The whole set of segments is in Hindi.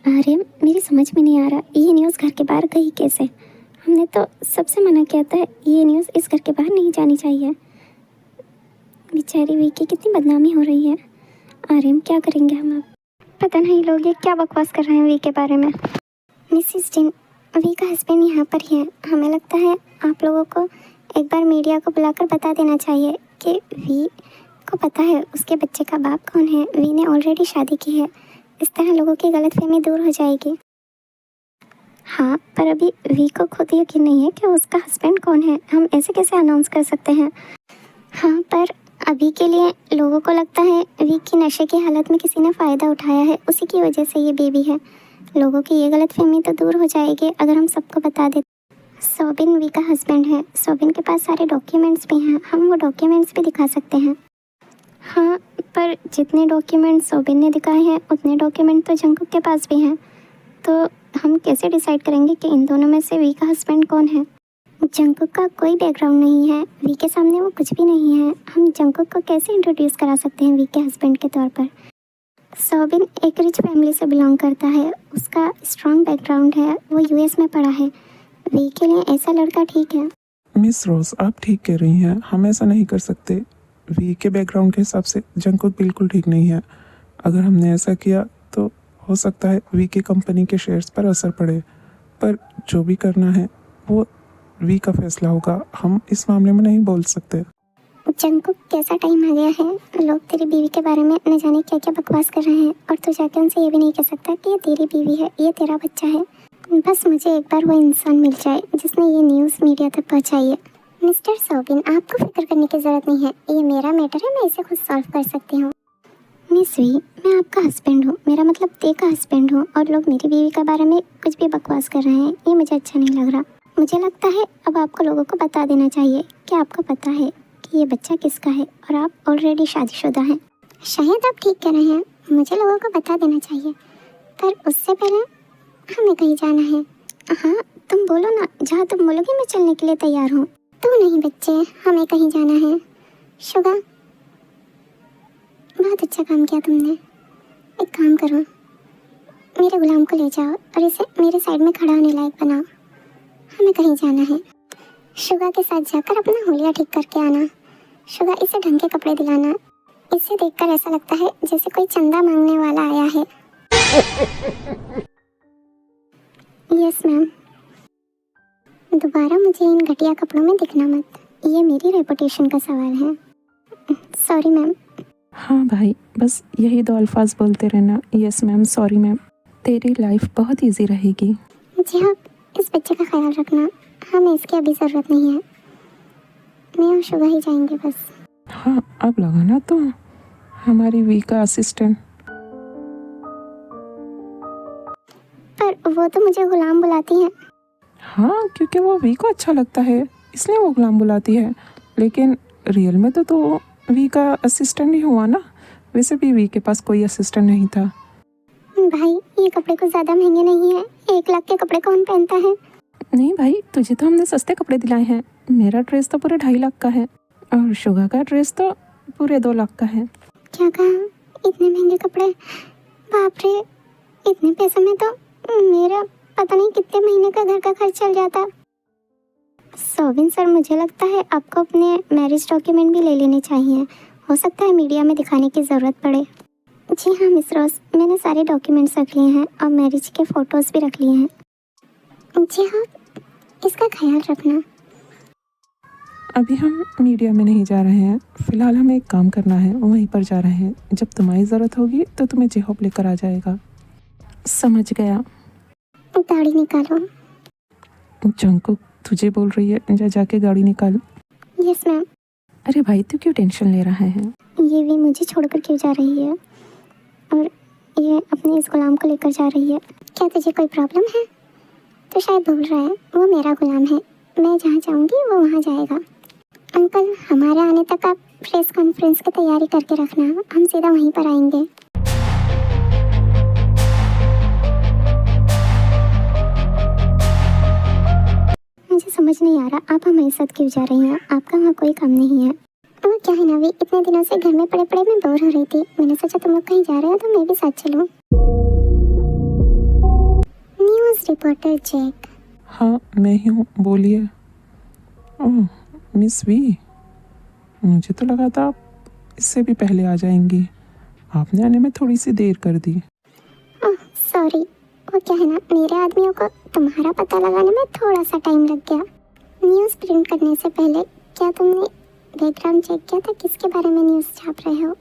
अरे मेरी समझ में नहीं आ रहा, ये न्यूज़ घर के बाहर गई कैसे? हमने तो सबसे मना किया था ये न्यूज़ इस घर के बाहर नहीं जानी चाहिए। बेचारी विकी कितनी बदनामी हो रही है। आर्यन क्या करेंगे हम अब? पता नहीं लोग ये क्या बकवास कर रहे हैं वी के बारे में। मिसिस जिन, वी का हस्बैंड यहाँ पर ही है। हमें लगता है आप लोगों को एक बार मीडिया को बुलाकर बता देना चाहिए कि वी को पता है उसके बच्चे का बाप कौन है। वी ने ऑलरेडी शादी की है। इस तरह लोगों की गलतफहमी दूर हो जाएगी। हाँ, पर अभी वी को खुद यकीन नहीं है कि उसका हस्बैंड कौन है। हम ऐसे कैसे अनाउंस कर सकते हैं? हाँ, पर अभी के लिए लोगों को लगता है वी की नशे की हालत में किसी ने फ़ायदा उठाया है, उसी की वजह से ये बेबी है। लोगों की ये गलतफहमी तो दूर हो जाएगी अगर हम सबको बता दें। सोबिन वी का हस्बैंड है। सोबिन के पास सारे डॉक्यूमेंट्स भी हैं, हम वो डॉक्यूमेंट्स भी दिखा सकते हैं। हाँ, पर जितने डॉक्यूमेंट सोबिन ने दिखाए हैं उतने डॉक्यूमेंट तो जंकुक के पास भी हैं। तो हम कैसे डिसाइड करेंगे कि इन दोनों में से वी का हस्बैंड कौन है? जंकुक का कोई बैकग्राउंड नहीं है, वी के सामने वो कुछ भी नहीं है। हम जंकुक को कैसे इंट्रोड्यूस करा सकते हैं वी के हस्बैंड के तौर पर? सोबिन एक रिच फैमिली से बिलोंग करता है, उसका स्ट्रॉन्ग बैकग्राउंड है, वो यूएस में पढ़ा है। वी के लिए ऐसा लड़का ठीक है। मिस रोज, आप ठीक कह रही हैं। हम ऐसा नहीं कर सकते। वी के बैकग्राउंड के हिसाब से जंकुक बिल्कुल ठीक नहीं है। अगर हमने ऐसा किया तो हो सकता है वी की कंपनी के शेयर्स पर असर पड़े। पर जो भी करना है वो वी का फैसला होगा। हम इस मामले में नहीं बोल सकते। जंकुक, कैसा टाइम आ गया है। लोग तेरी बीवी के बारे में न जाने क्या क्या बकवास कर रहे हैं और तू जाके उनसे ये भी नहीं कह सकता कि ये तेरी बीवी है, ये तेरा बच्चा है। बस मुझे एक बार वो इंसान मिल जाए जिसने ये न्यूज़ मीडिया तक पहुंचाई है। मिस्टर सोबिन, आपको फिक्र करने की ज़रूरत नहीं है, ये मेरा मैटर है, मैं इसे खुद सॉल्व कर सकती हूँ। मिस वी, मैं आपका हस्बैंड हूँ, मेरा मतलब ते का हस्बैंड हूँ, और लोग मेरी बीवी के बारे में कुछ भी बकवास कर रहे हैं, ये मुझे अच्छा नहीं लग रहा। मुझे लगता है अब आपको लोगों को बता देना चाहिए कि आपको पता है कि ये बच्चा किसका है और आप ऑलरेडी शादीशुदा हैं। शायद आप ठीक कह रहे हैं, मुझे लोगों को बता देना चाहिए, पर उससे पहले हमें कहीं जाना है। हाँ, तुम बोलो ना, जहाँ तुम बोलोगे मैं चलने के लिए तैयार हूँ। तू नहीं बच्चे, हमें कहीं जाना है। शुगा, बहुत अच्छा काम किया तुमने। एक काम करो, मेरे गुलाम को ले जाओ और इसे मेरे साइड में खड़ा होने लायक बनाओ। हमें कहीं जाना है। शुगा के साथ जाकर अपना हुलिया ठीक करके आना। शुगा, इसे ढंग के कपड़े दिलाना। इसे देखकर ऐसा लगता है जैसे कोई चंदा मांगने वाला आया है। Yes ma'am. दोबारा मुझे इन घटिया कपड़ों में दिखना मत, ये मेरी रेपुटेशन का सवाल है। Sorry ma'am. हाँ भाई, बस यही दो अल्फाज बोलते रहना, यस मैम, सॉरी मैम। तेरी लाइफ बहुत इजी रहेगी। जी हाँ, इस बच्चे का ख्याल रखना, हमें इसकी अभी ज़रूरत नहीं है। मैं और शुगा ही जाएंगे बस। हाँ, अब लगा ना तो हमारी वी का असिस्टेंट। पर वो तो मुझे गुलाम बुलाती है। हाँ, क्योंकि वो वी को अच्छा लगता है इसलिए वो गुलाम बुलाती है, लेकिन रियल में तो वी का असिस्टेंट ही हुआ ना। वैसे भी वी के पास कोई असिस्टेंट नहीं था। भाई, ये कपड़े कुछ ज़्यादा महंगे नहीं है, 1 लाख के कपड़े कौन पहनता है? नहीं भाई, तुझे तो हमने सस्ते कपड़े दिलाए हैं। मेरा ड्रेस तो पूरे 2.5 लाख का है और शुगा का ड्रेस तो पूरे 2 लाख का है। क्या कहा? इतने महंगे कपड़े? बाप रे, इतने पैसे में तो मेरा पता नहीं कितने महीने का घर का खर्च चल जाता। सोबिन सर, मुझे लगता है आपको अपने मैरिज डॉक्यूमेंट भी ले लेने चाहिए। हो सकता है मीडिया में दिखाने की ज़रूरत पड़े। जी हाँ मिस रोज, मैंने सारे डॉक्यूमेंट्स रख लिए हैं और मैरिज के फ़ोटोज़ भी रख लिए हैं। जी हाँ, इसका ख्याल रखना। अभी हम मीडिया में नहीं जा रहे हैं, फिलहाल हमें एक काम करना है, वहीं पर जा रहे हैं। जब तुम्हारी ज़रूरत होगी तो तुम्हें जेहोप लेकर आ जाएगा। समझ गया? गाड़ी निकालो। जंकुक, तुझे बोल रही है, जा जाके गाड़ी निकाल। Yes ma'am. अरे भाई, तू क्यों टेंशन ले रहा है? ये भी मुझे छोड़कर क्यों जा रही है और ये अपने इस गुलाम को लेकर जा रही है? क्या तुझे कोई प्रॉब्लम है? तो शायद भूल रहा है, वो मेरा गुलाम है, मैं जहाँ जाऊँगी वो वहाँ जाएगा। अंकल, हमारे आने तक आप प्रेस कॉन्फ्रेंस की तैयारी करके रखना, हम सीधा वहीं पर आएंगे। मुझे समझ नहीं आ रहा आप हमारे साथ क्यों जा रही हैं, आपका वहाँ कोई काम नहीं है। और क्या है नवी, इतने दिनों से घर में पड़े पड़े मैं बोर हो रही थी, मैंने सोचा तुम लोग कहीं जा रहे हो तो मैं भी साथ चलूँ। Reporter Jack. हाँ मैं ही हूँ, बोलिए। ओह मिस वी, मुझे तो लगा था आप इससे भी पहले आ जाएंगी। आपने आने में थोड़ी सी देर कर दी। ओह सॉरी, वो क्या है ना, मेरे आदमियों को तुम्हारा पता लगाने में थोड़ा सा टाइम लग गया। न्यूज़ प्रिंट करने से पहले क्या तुमने बैकग्राउंड चेक किया था किसके बारे में न्यूज़ छाप रहे हो?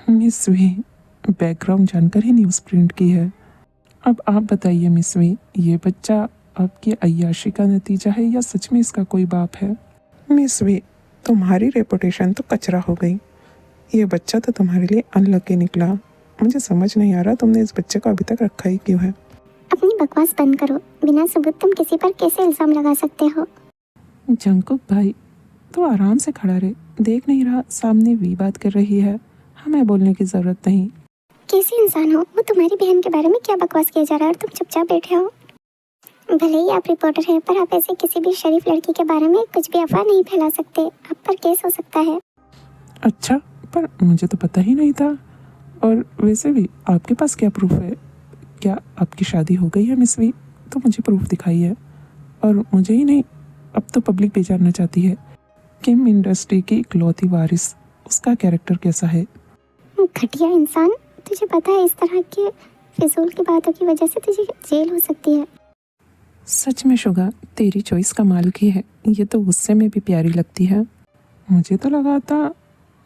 मिस वी, बैकग्राउंड जानकर ही न्यूज़ प्रिंट की है। अब आप बताइए मिस वी, ये बच्चा आपकी अय्याशी का नतीजा है या सच में इसका कोई बाप है? मिस वी, तुम्हारी रेपुटेशन तो कचरा हो गई। ये बच्चा तो तुम्हारे लिए अनलकी निकला। मुझे समझ नहीं आ रहा तुमने इस बच्चे को अभी तक रखा ही क्यों है। अपनी बकवास बंद करो, बिना सबूत तुम किसी पर कैसे इल्ज़ाम लगा सकते हो? जंकुक भाई, तो आराम से खड़ा रहे, देख नहीं रहा सामने वी बात कर रही है, हमें बोलने की ज़रूरत नहीं। कैसे इंसान हो? वो तुम्हारी बहन के बारे में क्या बकवास किया जा रहा है और तुम चुपचाप बैठे हो? भले ही आप रिपोर्टर हैं, पर आप ऐसे किसी भी शरीफ लड़की के बारे में कुछ भी अफवाह नहीं फैला सकते। आप पर केस हो सकता है। अच्छा, पर मुझे तो पता ही नहीं था। और वैसे भी आपके पास क्या प्रूफ है? क्या आपकी शादी हो गई है मिस वी? तो मुझे प्रूफ दिखाइए। और मुझे ही नहीं, अब तो पब्लिक भी जानना चाहती है किम इंडस्ट्री की इकलौती वारिस, उसका कैरेक्टर कैसा है? घटिया इंसान, तुझे पता है इस तरह के फिजूल की बातों की वजह से तुझे जेल हो सकती है। सच में शुगा, तेरी चॉइस कमाल की है। ये तो गुस्से में भी प्यारी लगती है। मुझे तो लगा था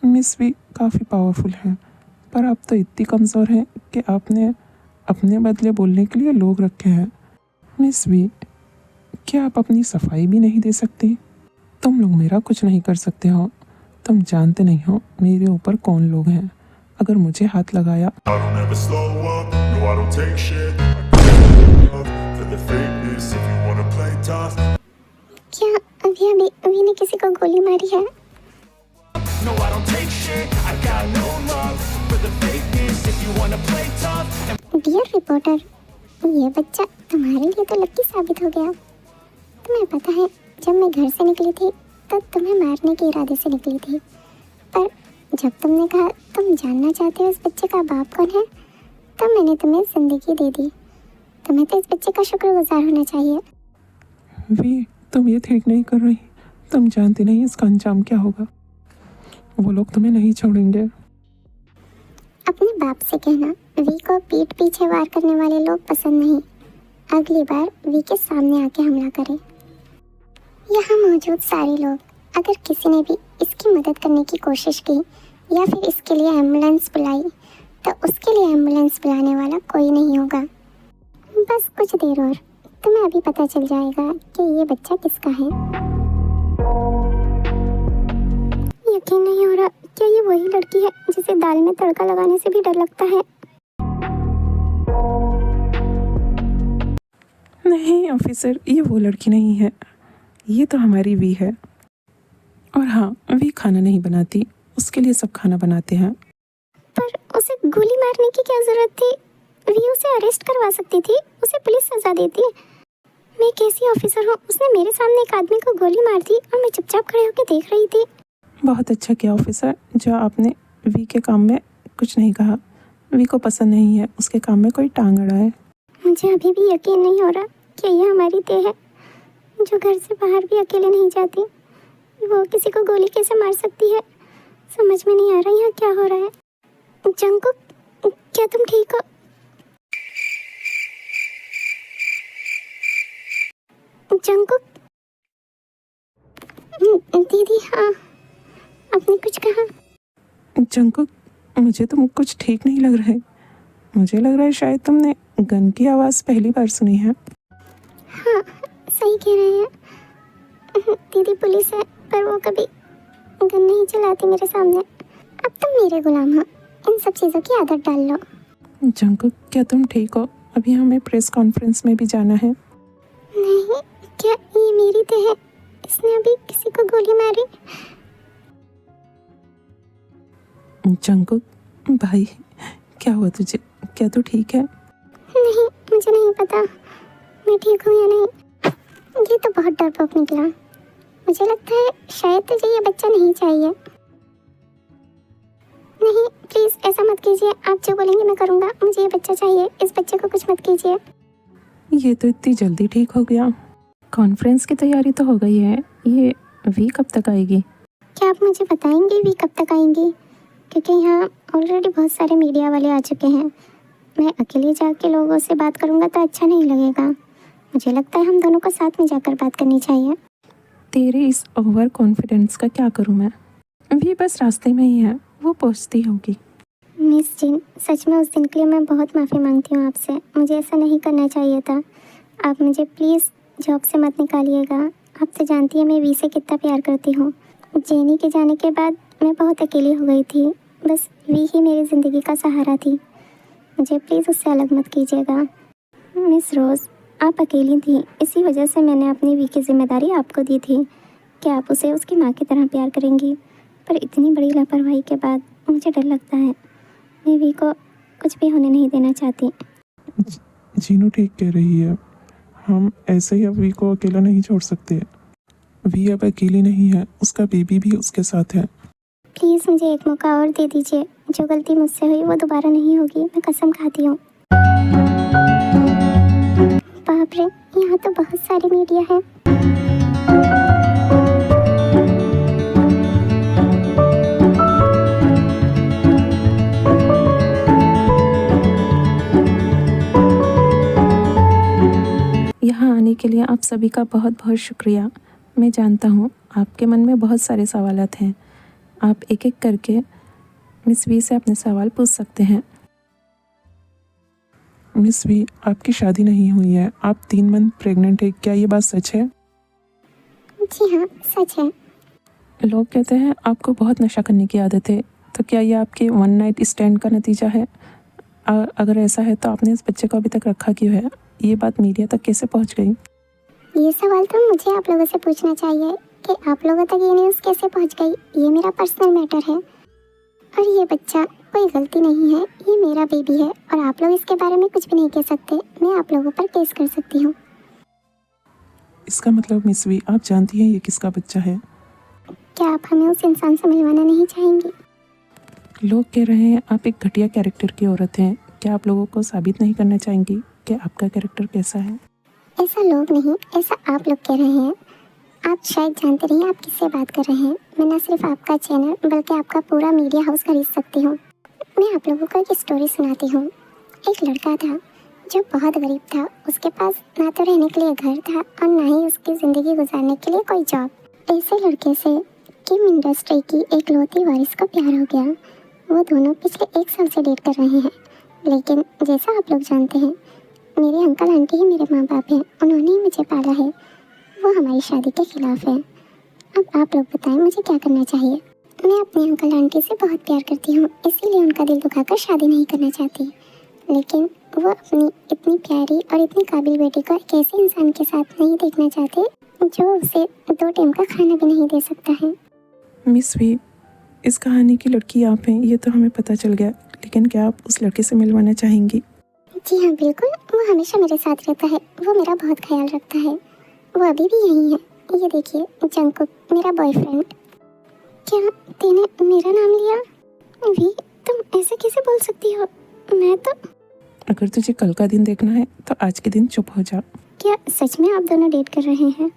मिस वी काफ़ी पावरफुल है, पर आप तो इतनी कमज़ोर हैं कि आपने अपने बदले बोलने के लिए लोग रखे हैं। मिस वी, क्या आप अपनी सफाई भी नहीं दे सकती? तुम लोग मेरा कुछ नहीं कर सकते हो। तुम जानते नहीं हो मेरे ऊपर कौन लोग हैं। अगर मुझे हाथ लगाया I don't ever slow up, no I don't take shit. I give up for the fakeness if you wanna play tough. क्या अभी ने किसी को गोली मारी है? No I don't take shit, I got no love for the fakeness if you wanna play tough. Dear reporter, ये बच्चा तुम्हारे लिए तो लक्की साबित हो गया। तुम्हें पता है, जब मैं घर से निकली थी तब तुम्हें मारने के इरादे से निकली थी, पर जब तुमने कहा तुम जानना चाहते हो इस बच्चे का बाप कौन है, तब मैंने तुम्हें जिंदगी दे दी। तुम्हें तो इस बच्चे का शुक्रगुजार होना चाहिए। वी, तुम ये ठीक नहीं कर रही। तुम जानती नहीं इसका अंजाम क्या होगा। वो लोग तुम्हें नहीं छोड़ेंगे। अपने बाप से कहना वी को पीठ पीछे वार करने वाले लोग पसंद नहीं। अगली बार वी के सामने आके हमला करें। यहाँ मौजूद सारे लोग अगर किसी ने भी इसकी मदद करने की कोशिश की या फिर इसके लिए एम्बुलेंस बुलाई, तो उसके लिए एम्बुलेंस बुलाने वाला कोई नहीं होगा। बस कुछ देर और तुम्हें अभी पता चल जाएगा कि ये बच्चा किसका है। यकीन नहीं हो रहा, क्या ये वही लड़की है जिसे दाल में तड़का लगाने से भी डर लगता है? नहीं ऑफिसर, ये वो लड़की नहीं है। ये तो हमारी वी है। और हाँ, वी खाना नहीं बनाती, उसके लिए सब खाना बनाते हैं। पर उसे गोली मारने की क्या जरूरत थी? वी उसे अरेस्ट करवा सकती थी, उसे पुलिस सजा देती। मैं कैसी ऑफिसर हूँ, उसने मेरे सामने एक आदमी को गोली मार दी और मैं चुपचाप खड़े होकर देख रही थी। बहुत अच्छा किया ऑफिसर, जो आपने वी के काम में कुछ नहीं कहा। वी को पसंद नहीं है उसके काम में कोई टांग अड़ाए। मुझे अभी भी यकीन नहीं हो रहा कि ये हमारी देह है, जो घर से बाहर भी अकेले नहीं जाती। वो किसी को गोली कैसे मार सकती है? समझ में नहीं आ रहा यहाँ क्या हो रहा है। जंकुक, क्या तुम ठीक हो? जंकुक, दीदी, हाँ, आपने कुछ कहा? जंकुक, मुझे तो कुछ ठीक नहीं लग रहा है। मुझे लग रहा है शायद तुमने गन की आवाज़ पहली बार सुनी है। हाँ, सही कह रहे हैं। दीदी पुलिस है, पर वो कभी गन नहीं चलाती मेरे सामने। अब तुम मेरे गुलाम हो, इन सब चीज़ों की आदत डाल लो। जंकुक, क्या तुम ठीक हो? अभी हमें प्रेस कॉन्फ्रेंस में भी जाना है। नहीं, क्या ये मेरी देह है? इसने अभी किसी को गोली मारी। जंकुक भाई, क्या हुआ तुझे? क्या तू ठीक है? नहीं, मुझे नहीं पता मैं ठीक हूँ या नहीं। ये तो बहुत डरपोक निकला। मुझे लगता है शायद तुझे ये बच्चा नहीं चाहिए। नहीं, प्लीज़ ऐसा मत कीजिए। आप जो बोलेंगे मैं करूँगा। मुझे ये बच्चा चाहिए। इस बच्चे को कुछ मत कीजिए। ये तो इतनी जल्दी ठीक हो गया। कॉन्फ्रेंस की तैयारी तो हो गई है, ये वी कब तक आएगी? क्या आप मुझे बताएंगे वी कब तक आएंगी? क्योंकि यहाँ ऑलरेडी बहुत सारे मीडिया वाले आ चुके हैं। मैं अकेले जाके लोगों से बात करूँगा तो अच्छा नहीं लगेगा। मुझे लगता है हम दोनों को साथ में जाकर बात करनी चाहिए। तेरे इस ओवर कॉन्फिडेंस का क्या करूँ मैं? वी बस रास्ते में ही है, वो पहुँचती होगी। मिस जिन, सच में उस दिन के लिए मैं बहुत माफ़ी मांगती हूँ आपसे। मुझे ऐसा नहीं करना चाहिए था। आप मुझे प्लीज़ जॉब से मत निकालिएगा। आप तो जानती हैं मैं वी से कितना प्यार करती हूँ। जेनी के जाने के बाद मैं बहुत अकेली हो गई थी। बस वी ही मेरी ज़िंदगी का सहारा थी। मुझे प्लीज़ उससे अलग मत कीजिएगा। मिस रोज़, आप अकेली थी, इसी वजह से मैंने अपनी वी की जिम्मेदारी आपको दी थी कि आप उसे उसकी माँ की तरह प्यार करेंगी। पर इतनी बड़ी लापरवाही के बाद मुझे डर लगता है। मैं वी को कुछ भी होने नहीं देना चाहती। जीनू ठीक कह रही है। हम ऐसे ही अब वी को अकेला नहीं छोड़ सकते। वी अब अकेली नहीं है, उसका बेबी भी उसके साथ है। प्लीज़ मुझे एक मौका और दे दीजिए। जो गलती मुझसे हुई वो दोबारा नहीं होगी, मैं कसम खाती हूँ। बाप रे, यहाँ तो बहुत सारी मीडिया है। यहाँ आने के लिए आप सभी का बहुत बहुत शुक्रिया। मैं जानता हूँ आपके मन में बहुत सारे सवालात हैं। आप एक एक करके मिस वी से अपने सवाल पूछ सकते हैं। मिस वी, आपकी शादी नहीं हुई है, आप 3 मंथ प्रेग्नेंट है, क्या ये बात सच है? जी हाँ, सच है। लोग कहते हैं आपको बहुत नशा करने की आदत है, तो क्या ये आपके वन नाइट स्टैंड का नतीजा है? अगर ऐसा है तो आपने इस बच्चे को अभी तक रखा क्यों है? ये बात मीडिया तक कैसे पहुंच गई? ये सवाल तो मुझे आप लोगों से पूछना चाहिए कि आप लोगों तक ये न्यूज़ कैसे पहुंच गई। ये मेरा पर्सनल मैटर है और ये बच्चा कोई गलती नहीं है। ये मेरा बेबी है और आप लोग इसके बारे में कुछ भी नहीं कह सकते। मैं आप लोगों पर केस कर सकती हूँ। इसका मतलब मिस वी, आप जानती हैं ये किसका बच्चा है? क्या आप हमें उस इंसान से मिलवाना नहीं चाहेंगी? लोग कह रहे हैं आप एक घटिया कैरेक्टर की औरत हैं। क्या आप लोगों को साबित नहीं करना चाहेंगी कि आपका कैरेक्टर कैसा है? ऐसा लोग नहीं, ऐसा आप लोग कह रहे हैं। आप शायद जानते नहीं आप किससे बात कर रहे हैं। मैं न सिर्फ आपका चैनल बल्कि आपका पूरा मीडिया हाउस खरीद सकती हूँ। मैं आप लोगों को एक स्टोरी सुनाती हूँ। एक लड़का था जो बहुत गरीब था। उसके पास ना तो रहने के लिए घर था और ना ही उसकी ज़िंदगी गुजारने के लिए कोई जॉब। ऐसे लड़के से किम इंडस्ट्री की एक लौती वारिस को प्यार हो गया। वो दोनों पिछले 1 साल से डेट कर रहे हैं, लेकिन जैसा आप लोग जानते हैं मेरे अंकल आंटी ही मेरे माँ बाप हैं। उन्होंने ही मुझे पाला है। वो हमारी शादी के खिलाफ है। अब आप लोग बताएं मुझे क्या करना चाहिए। मैं अपने अंकल आंटी से बहुत प्यार करती हूँ, इसीलिए उनका दिल दुखाकर शादी नहीं करना चाहती। लेकिन वो अपनी इतनी प्यारी और इतनी काबिल बेटी को एक ऐसे इंसान के साथ नहीं देखना चाहते जो उसे 2 टाइम का खाना भी नहीं दे सकता है। मिस वी, इस कहानी की लड़की आप हैं, ये तो हमें पता चल गया, लेकिन क्या आप उस लड़के से मिलवाना चाहेंगी? जी हाँ बिल्कुल, वो हमेशा मेरे साथ रहता है। वो मेरा बहुत ख्याल रखता है। वो अभी भी यही है। ये देखिए जंगकुक, मेरा बॉयफ्रेंड। क्या तूने मेरा नाम लिया? वी, तुम ऐसे कैसे बोल सकती हो? मैं तो... अगर तुझे कल का दिन देखना है तो आज के दिन चुप हो जा। क्या सच में आप दोनों डेट कर रहे हैं?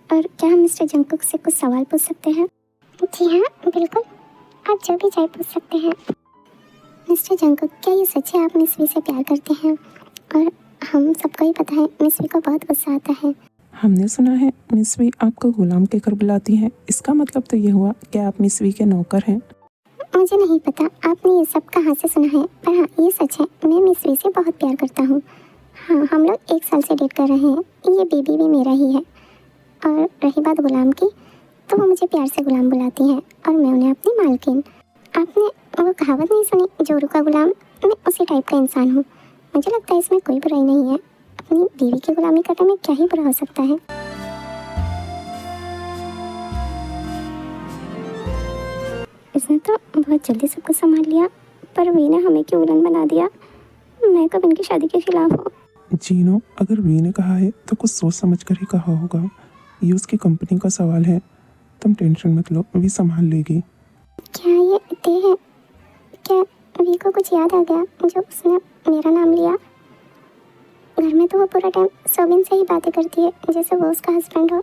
और क्या हम मिस्टर जंगकुक से कुछ सवाल पूछ सकते हैं? जी हाँ बिल्कुल, आप जो भी चाहे पूछ सकते हैं। मिस्टर जंगकुक, क्या ये सच है आप मिस वी से प्यार करते हैं? और हम सबको ही पता है मिस वी को बहुत गुस्सा आता है। हमने सुना है मिस वी आपको गुलाम कहकर बुलाती हैं। इसका मतलब तो ये हुआ कि आप मिस वी के नौकर हैं। मुझे नहीं पता आपने ये सब कहाँ से सुना है, पर हाँ ये सच है, मैं मिस वी से बहुत प्यार करता हूँ। हाँ, हम लोग 1 साल से डेट कर रहे हैं। ये बेबी भी मेरा ही है। और रही बात गुलाम की, तो वो मुझे प्यार से गुलाम बुलाती हैं और मैं उन्हें अपनी मालकिन। आपने वो कहावत नहीं सुनी, जोरू का गुलाम? मैं उसी टाइप का इंसान हूँ। मुझे लगता है इसमें कोई बुराई नहीं है। अपनी बीवी की गुलामी करने में क्या ही बुरा हो सकता है। इसने तो बहुत जल्दी सब कुछ संभाल लिया, पर वी ने हमें क्यों विलन बना दिया? मैं कब इनकी शादी के खिलाफ हूँ। जीनो, अगर वी ने कहा है तो कुछ सोच समझ कर ही कहा होगा। ये उसकी कंपनी का सवाल है। तुम टेंशन मत लो, वी संभाल लेगी। क्या ये ते है? क्या वी को कुछ याद आ गया जो उसने मेरा नाम लिया? घर में तो वो पूरा टाइम सोबिन से ही बातें करती है जैसे वो उसका हस्बैंड हो।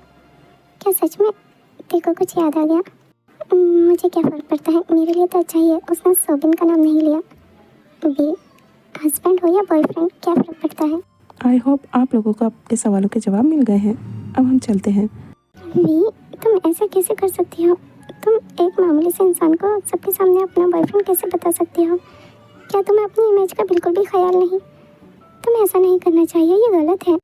क्या सच में तेरे को कुछ याद आ गया? मुझे क्या फ़र्क पड़ता है, मेरे लिए तो अच्छा ही है उसने सोबिन का नाम नहीं लिया। वी हस्बैंड हो या बॉयफ्रेंड, क्या फ़र्क पड़ता है? आई होप आप लोगों को आपके सवालों के जवाब मिल गए हैं। अब हम चलते हैं। वी तुम ऐसा कैसे कर सकती हो? तुम एक मामूली से इंसान को सबके सामने अपना बॉयफ्रेंड कैसे बता सकती हो? क्या तुम्हें अपनी इमेज का बिल्कुल भी ख्याल नहीं? तुम्हें ऐसा नहीं करना चाहिए, ये गलत है।